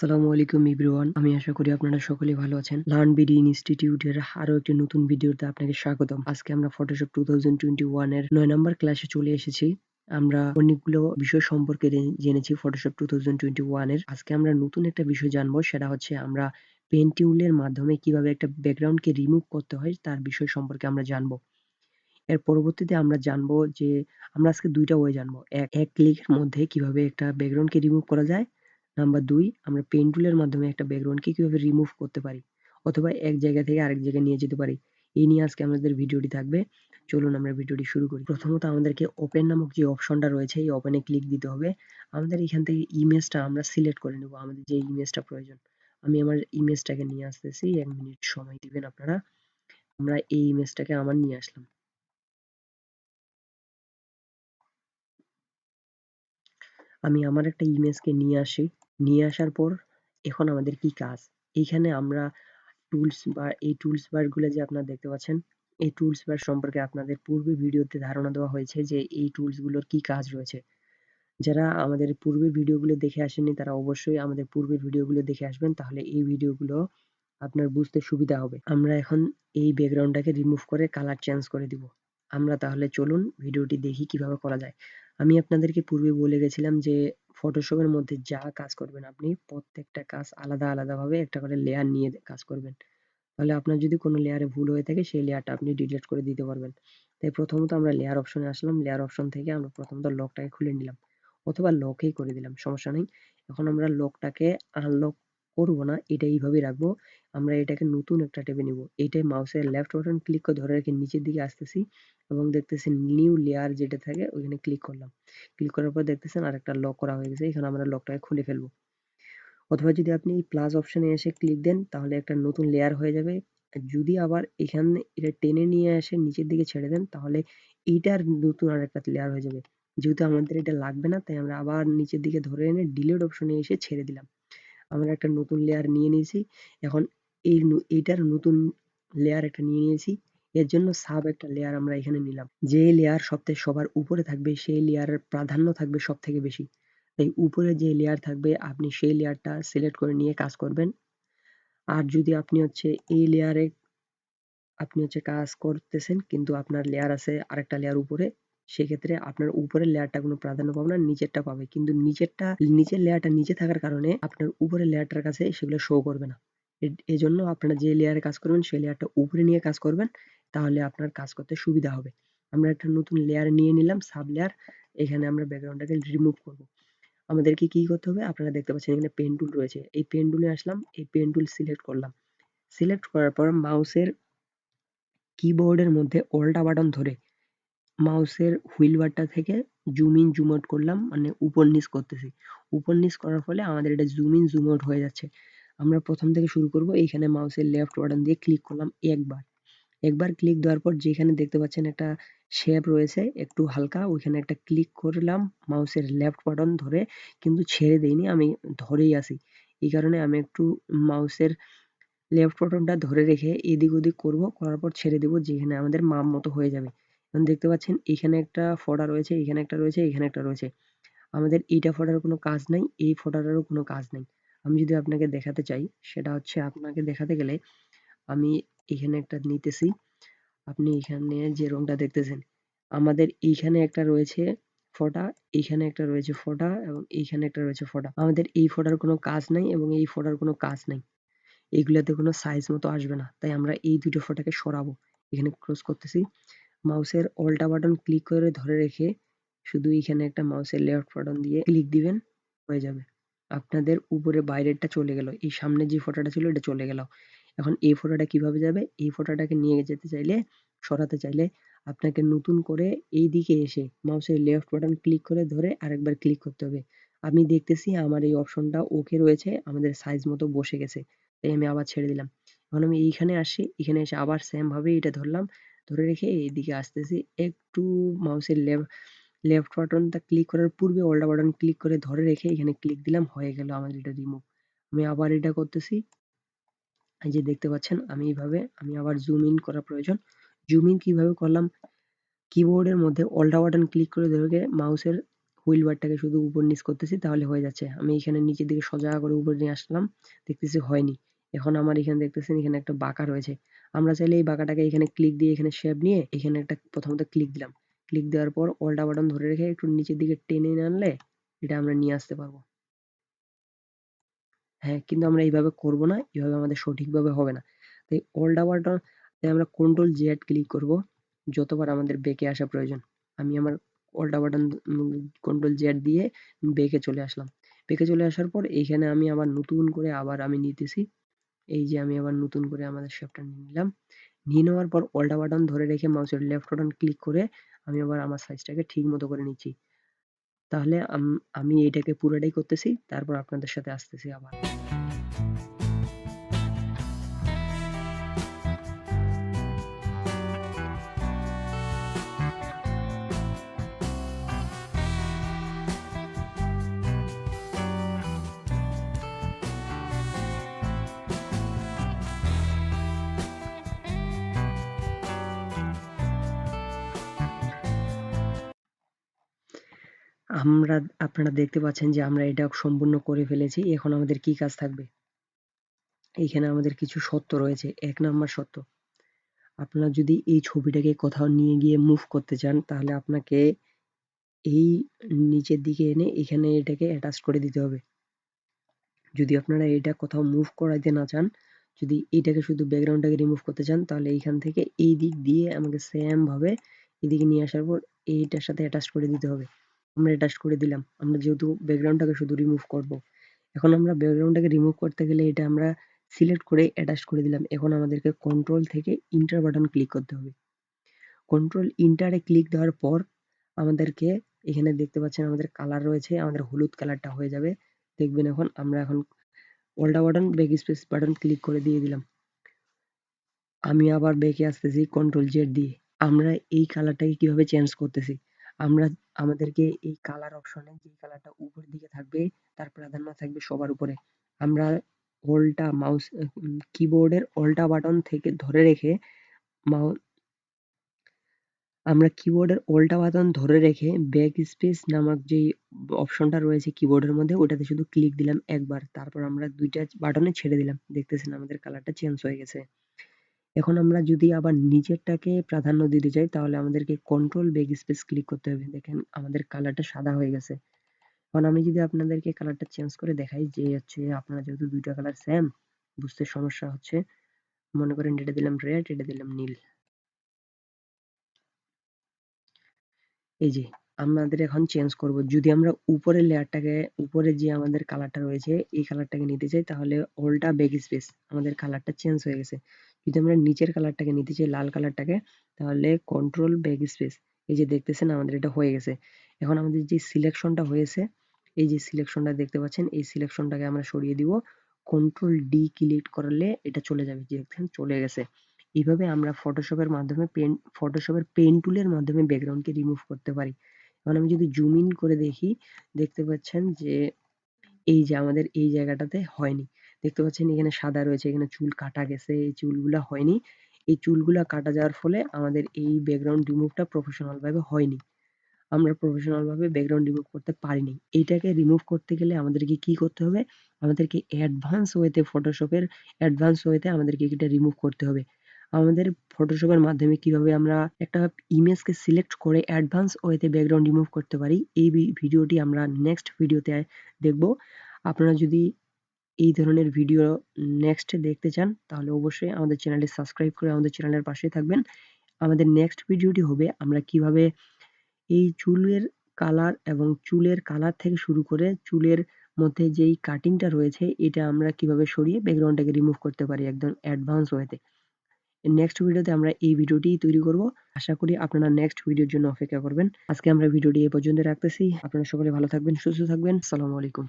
আসসালামু আলাইকুম এভরিওয়ান। আমি আশা করি আপনারা সকলেই ভালো আছেন। লার্ন বিডি ইনস্টিটিউটের আরো একটি নতুন ভিডিওতে আপনাকে স্বাগতম। আজকে আমরা ফটোশপ 2021 এর 9 নাম্বার ক্লাসে চলে এসেছি। আমরা অনেকগুলো বিষয় সম্পর্কে জেনেছি ফটোশপ 2021 এর। আজকে আমরা নতুন একটা বিষয় জানবো, সেটা হচ্ছে আমরা পেন টুলের মাধ্যমে কিভাবে একটা ব্যাকগ্রাউন্ডকে রিমুভ করতে হয় তার বিষয় সম্পর্কে আমরা জানবো। এর পরবর্তীতে আমরা জানবো যে আমরা আজকে ২ টা ওয়ে জানবো। এক ক্লিকের মধ্যে কিভাবে একটা ব্যাকগ্রাউন্ডকে রিমুভ করা যায়। নাম্বার ২, আমরা পেন টুলের মাধ্যমে একটা ব্যাকগ্রাউন্ডকে কিভাবে রিমুভ করতে পারি অথবা এক জায়গা থেকে আরেক জায়গায় নিয়ে যেতে পারি। এই নিয়ে আজকে আমাদের ভিডিওটি থাকবে। চলুন আমরা ভিডিওটি শুরু করি। প্রথমত আমাদেরকে ওপেন নামক যে অপশনটা রয়েছে এই ওপেনে ক্লিক দিতে হবে। আমাদের এখান থেকে ইমেজটা আমরা সিলেক্ট করে নেব, আমাদের যে ইমেজটা প্রয়োজন। আমি আমার ইমেজটাকে নিয়ে আসতেছি, ১ মিনিট সময় দিবেন আপনারা। আমরা এই ইমেজটাকে আমার নিয়ে আসলাম। আমি আমার একটা ইমেজকে নিয়ে আসি। নিয়ে আসার পর এখন আমাদের কি কাজ? এইখানে আমরা এই টুলস বার গুলা যে আপনারা দেখতে পাচ্ছেন, এই টুলস বার সম্পর্কে আপনাদের পূর্বে ভিডিওতে ধারণা দেওয়া হয়েছে যে এই টুলস গুলোর কি কাজ রয়েছে। যারা আমাদের পূর্বের ভিডিওগুলো দেখে আসেননি তারা অবশ্যই আমাদের পূর্বের ভিডিওগুলো দেখে আসবেন, তাহলে এই ভিডিওগুলো আপনার বুঝতে সুবিধা হবে। আমরা এখন এই ব্যাকগ্রাউন্ডটাকে রিমুভ করে কালার চেঞ্জ করে দিব। আমরা তাহলে চলুন ভিডিওটি দেখি কিভাবে করা যায়। আমি আপনাদেরকে পূর্বে বলে গেছিলাম যে ফটোশপের মধ্যে যা কাজ করবেন আপনি প্রত্যেকটা কাজ আলাদা আলাদাভাবে একটা করে লেয়ার নিয়ে কাজ করবেন। তাহলে আপনার যদি কোনো লেয়ারে ভুল হয়ে থাকে সেই লেয়ারটা আপনি ডিলিট করে দিতে পারবেন। তাই প্রথমত আমরা লেয়ার অপশনে আসলাম। লেয়ার অপশন থেকে আমরা প্রথমত লকটাকে খুলে নিলাম অথবা লকেই করে দিলাম, সমস্যা নেই। এখন আমরা লকটাকে আনলক করব না, এটা এইভাবেই রাখবো। আমরা এটাকে নতুন একটা ট্যাবে নিব। এইটাই মাউসের লেফট বাটন ক্লিক করে ধরে রেখে নিচের দিকে আসতেছি এবং দেখতেছি নিউ লেয়ার যেটা থাকে ওইখানে ক্লিক করলাম। ক্লিক করার পর দেখতেছেন আরেকটা লক করা হয়ে গেছে। এখানে আমরা লকটাকে খুলে ফেলবো। অথবা যদি আপনি এই প্লাস অপশনে এসে ক্লিক দেন তাহলে একটা নতুন লেয়ার হয়ে যাবে। যদি আবার এখানে এটা টেনে নিয়ে এসে নিচের দিকে ছেড়ে দেন তাহলে এইটার নতুন আরেকটা লেয়ার হয়ে যাবে। যেহেতু আমাদের এটা লাগবে না তাই আমরা আবার নিচের দিকে ধরে এনে ডিলিট অপশনে এসে ছেড়ে দিলাম। আমরা একটা নতুন লেয়ার নিয়ে নিয়েছি। এখন এইটার নতুন লেয়ার একটা নিয়ে নিয়েছি। এর জন্য সাব একটা লেয়ার আমরা এখানে নিলাম। যে লেয়ার সবার উপরে থাকবে সেই লেয়ারের প্রাধান্য থাকবে সবথেকে বেশি। তাই উপরে যে লেয়ার থাকবে আপনি সেই লেয়ারটা সিলেক্ট করে নিয়ে কাজ করবেন। আর যদি এই লেয়ারে কাজ করতেছেন কিন্তু আপনার লেয়ার আছে আরেকটা লেয়ার উপরে, সেক্ষেত্রে আপনার উপরের লেয়ারটা কোনো প্রাধান্য পাবে না, নিচেরটা পাবে। কিন্তু নিচের লেয়ারটা নিচে থাকার কারণে আপনার উপরের লেয়ারটার কাছে সেগুলো শো করবে না। এজন্য আপনারা যে লেয়ারে কাজ করবেন সেই লেয়ারটা উপরে নিয়ে কাজ করবেন, তাহলে আপনার কাজ করতে সুবিধা হবে। আমরা একটা নতুন লেয়ার নিয়ে নিলাম, সাব লেয়ার। এখানে আমরা ব্যাকগ্রাউন্ডটাকে রিমুভ করব। আমাদেরকে কি করতে হবে? আপনারা দেখতে পাচ্ছেন এখানে পেন টুল রয়েছে। এই পেন টুলে আসলাম, এই পেন টুল সিলেক্ট করলাম। সিলেক্ট করার পর মাউসের কিবোর্ডের মধ্যে উল্টা বাটন ধরে মাউসের হুইল বারটা থেকে জুম ইন জুম আউট করলাম, মানে উপর নিচ করতেছি। উপর নিচ করার ফলে আমাদের এটা জুম ইন জুম আউট হয়ে যাচ্ছে। আমরা প্রথম থেকে শুরু করব। এইখানে মাউসের লেফট বাটন দিয়ে ক্লিক করলাম একবার। একবার ক্লিক দেওয়ার পর যেখানে দেখতে পাচ্ছেন একটা শেপ রয়েছে একটু হালকা, ওইখানে একটা ক্লিক করলাম মাউসের লেফট বাটন ধরে, কিন্তু ছেড়ে দেইনি, আমি ধরেই আছি। এই কারণে আমি একটু মাউসের লেফট বাটনটা ধরে রেখে এদিক ওদিক করব, করার পর ছেড়ে দেব, যেখানে আমাদের মাপ মতো হয়ে যাবে। এখন দেখতে পাচ্ছেন এখানে একটা ফোল্ডার রয়েছে, এখানে একটা রয়েছে, এখানে একটা রয়েছে। আমাদের এইটা ফোল্ডারের কোনো কাজ নাই, এই ফোল্ডারেরও কোনো কাজ নাই। আমি যদি আপনাকে দেখাতে চাই, সেটা হচ্ছে আপনাকে দেখাতে গেলে আমি এখানে একটা নিতেছি। আপনি এখানে যে রংটা দেখতেছেন, আমাদের এইখানে একটা রয়েছে ফোঁটা, এইখানে একটা রয়েছে ফোঁটা এবং এইখানে একটা রয়েছে ফোঁটা। আমাদের এই ফোঁটার কোনো কাজ নাই এবং এই ফোঁটার কোনো কাজ নাই। এগুলাতে কোনো সাইজ মতো আসবে না। তাই আমরা এই দুটো ফোঁটাকে সরাবো। এখানে ক্রস করতেছি। মাউসের উল্টা বাটন ক্লিক করে ধরে রেখে শুধু এখানে একটা মাউসের লেফট বাটন দিয়ে ক্লিক দিবেন, হয়ে যাবে। আপনাদের উপরে বাইরেরটা চলে গেল। এই সামনে যে ফোঁটাটা ছিল এটা চলে গেল। এখন এই ফোঁটাটা কিভাবে যাবে? এই ফোঁটাটাকে নিয়ে যেতে চাইলে, সরাতে চাইলে আপনাকে নতুন করে এইদিকে এসে মাউসের লেফট বাটন ক্লিক করে ধরে আরেকবার ক্লিক করতে হবে। আমি দেখতেছি আমার এই অপশনটা ওকে রয়েছে, আমাদের সাইজ মতো বসে গেছে। তাই আমি আবার ছেড়ে দিলাম। এখন আমি এইখানে আসি, এখানে এসে আবার সেম ভাবে এটা ধরলাম। ধরে রেখে এইদিকে আসতেছি। একটু মাউসের লেফট বাটনটা ক্লিক করার পূর্বে উল্টা বাটন ক্লিক করে ধরে রেখে এখানে ক্লিক দিলাম, হয়ে গেল আমাদের এটা রিমুভ। আমি আবার এটা করতেছি। এই যে দেখতে পাচ্ছেন আমি আবার জুম ইন করা প্রয়োজন। জুম ইন কিভাবে করলাম? কিবোর্ডের মধ্যে উল্টা বাটন ক্লিক করে ধরে মাউসের হুইল বারটাকে শুধু উপর নিচ করতেছি তাহলে হয়ে যাচ্ছে। আমি এখানে নিচের দিকে সোজা করে উপরে নিয়ে আসলাম, দেখতেছি হয়নি। এখন আমার এখানে দেখতেছেন এখানে একটা বাঁকা রয়েছে। আমরা চাইলে এই বাঁকাটাকে এখানে ক্লিক দিয়ে এখানে শেপ নিয়ে এখানে একটা প্রথমত ক্লিক দিলাম। ক্লিক দেওয়ার পর অল্টা বাটন ধরে রেখে একটু নিচের দিকে টেনে আনলে এটা আমরা নিয়ে আসতে পারবো। হ্যাঁ, কিন্তু আমরা এইভাবে করব না, এভাবে আমাদের সঠিকভাবে হবে না। তাই অল্টা বাটন আমরা কন্ট্রোল জেড ক্লিক করব যতবার আমাদের বেঁকে আসা প্রয়োজন। আমি আমার অল্টা বাটন কন্ট্রোল জেড দিয়ে বেঁকে চলে আসলাম। বেঁকে চলে আসার পর এইখানে আমি আবার নতুন করে আবার আমি নিতেছি। এই যে আমি আবার নতুন করে আমাদের শেপটা নিয়ে নিলাম। নিয়ে নেওয়ার পর অল্টা বাটন ধরে রেখে মাউসের লেফট বাটন ক্লিক করে আমি আবার আমার সাইজটাকে ঠিক মতো করে নিচ্ছি। তাহলে আমি এটাকে পুরোটাই করতেছি, তারপর আপনাদের সাথে আসতেছি আবার। আপনারা দেখতে পাচ্ছেন যে আমরা এটা সম্পূর্ণ করে ফেলেছি। এখন আমাদের কি কাজ থাকবে? এইখানে আমাদের কিছু শর্ত রয়েছে। ১ নাম্বার শর্ত, আপনারা যদি এই ছবিটাকে কোথাও নিয়ে গিয়ে মুভ করতে চান তাহলে আপনাকে এই নিচের দিকে এনে এখানে এটাকে অ্যাটাচ করে দিতে হবে। যদি আপনারা এটা কোথাও মুভ করাইতে না চান, যদি এইটাকে শুধু ব্যাকগ্রাউন্ডটাকে রিমুভ করতে চান তাহলে এইখান থেকে এই দিক দিয়ে আমাকে সেম ভাবে এদিকে নিয়ে আসার পর এইটার সাথে অ্যাটাচ করে দিতে হবে। আমরা অ্যাটাচ করে দিলাম। আমরা যেহেতু ব্যাকগ্রাউন্ডটাকে শুধু রিমুভ করব। এখন আমরা ব্যাকগ্রাউন্ডটাকে রিমুভ করতে গেলে এটা আমরা সিলেক্ট করে অ্যাটাচ করে দিলাম। এখন আমাদেরকে কন্ট্রোল থেকে ইন্টার বাটন ক্লিক করতে হবে। কন্ট্রোল ইন্টারে ক্লিক দেওয়ার পর আমাদেরকে এখানে দেখতে পাচ্ছেন আমাদের কালার রয়েছে, আমাদের হলুদ কালারটা হয়ে যাবে। দেখবেন আমরা এখন উল্টা button back space button click করে দিয়ে দিলাম। আমি আবার ব্যাকে আসতেছি কন্ট্রোল জেড দিয়ে। আমরা এই কালারটাকে কিভাবে চেঞ্জ করতেছি? আমরা আমাদেরকে এই কালার অপশনে যে কালারটা উপরের দিকে থাকবে তার প্রাধান্য থাকবে সবার উপরে। আমরা হোল্ডটা মাউস কিবোর্ডের উল্টা বাটন থেকে ধরে রেখে মাউ আমরা কিবোর্ডের উল্টা বাটন ধরে রেখে ব্যাক স্পেস নামক যেই অপশনটা রয়েছে কিবোর্ডের মধ্যে ওটাতে শুধু ক্লিক দিলাম একবার। তারপর আমরা ২ টা বাটনে ছেড়ে দিলাম। দেখতেছেন আমাদের কালারটা চেঞ্জ হয়ে গেছে। এখন আমরা যদি আবার নিচেরটাকে প্রাধান্য দিতে চাই তাহলে আমাদেরকে কন্ট্রোল ব্যাক স্পেস ক্লিক করতে হবে। দেখেন আমাদের কালারটা সাদা হয়ে গেছে। এখন আমি যদি আপনাদেরকে কালারটা চেঞ্জ করে দেখাই যে হচ্ছে আপনারা যেহেতু ২ টা কালার সেম বুঝতে সমস্যা হচ্ছে। মনে করেন এটা দিলাম রেড, এটা দিলাম নীল। এই যে আমাদের এখন চেঞ্জ করব। যদি আমরা উপরের লেয়ারটাকে উপরে যে আমাদের কালারটা রয়েছে এই কালারটাকে নিতে চাই তাহলে উল্টা ব্যাক স্পেস আমাদের কালারটা চেঞ্জ হয়ে গেছে। যদি আমরা নিচের কালারটাকে নিতে চাই লাল কালারটাকে তাহলে কন্ট্রোল ব্যাক স্পেস। এই যে দেখতেছেন আমাদের এটা হয়ে গেছে। এখন আমাদের যে সিলেকশনটা হয়েছে এই যে সিলেকশনটা দেখতে পাচ্ছেন এই সিলেকশনটাকে আমরা সরিয়ে দিব। কন্ট্রোল ডি ক্লিক করলে এটা চলে যাবে। যে দেখেন চলে গেছে। এইভাবে আমরা ফটোশপের পেন টুলের মাধ্যমে ব্যাকগ্রাউন্ডকে রিমুভ করতে পারি। এখন আমি যদি জুম ইন করে দেখি দেখতে পাচ্ছেন যে এই যে আমাদের এই জায়গাটাতে হয়নি। দেখতে পাচ্ছেন এখানে সাদা রয়েছে, এখানে চুল কাটা গেছে, এই চুলগুলা হয়নি। এই চুলগুলা কাটা যাওয়ার ফলে আমাদের এই ব্যাকগ্রাউন্ড রিমুভটা প্রফেশনাল ভাবে হয়নি। আমরা প্রফেশনাল ভাবে ব্যাকগ্রাউন্ড রিমুভ করতে পারিনি। এইটাকে রিমুভ করতে গেলে আমাদেরকে কি করতে হবে? আমাদেরকে অ্যাডভান্স ওয়েতে আমাদেরকে এটা রিমুভ করতে হবে। আমাদের ফটোশপের মাধ্যমে কিভাবে আমরা একটা ইমেজকে সিলেক্ট করে অ্যাডভান্স ওয়েতে ব্যাকগ্রাউন্ড রিমুভ করতে পারি এই ভিডিওটি আমরা নেক্সট ভিডিওতে দেখব। আপনারা যদি এই ধরনের ভিডিও নেক্সট দেখতে চান তাহলে অবশ্যই আমাদের চ্যানেলটি সাবস্ক্রাইব করে আমাদের চ্যানেলের পাশেই থাকবেন। আমাদের নেক্সট ভিডিওটি হবে আমরা কিভাবে এই চুলের কালার এবং চুলের কালার থেকে শুরু করে চুলের মধ্যে যেই কাটিংটা রয়েছে এটা আমরা কিভাবে সরিয়ে ব্যাকগ্রাউন্ডটাকে রিমুভ করতে পারি একদম অ্যাডভান্স ওয়েতে। নেক্সট ভিডিওতে আমরা এই ভিডিওটিই তৈরি করব। আশা করি আপনারা নেক্সট ভিডিওর জন্য অপেক্ষা করবেন। আজকে আমরা ভিডিওটি এ পর্যন্ত রাখতেছি। আপনারা সকলে ভালো থাকবেন, সুস্থ থাকবেন। আসসালামু আলাইকুম।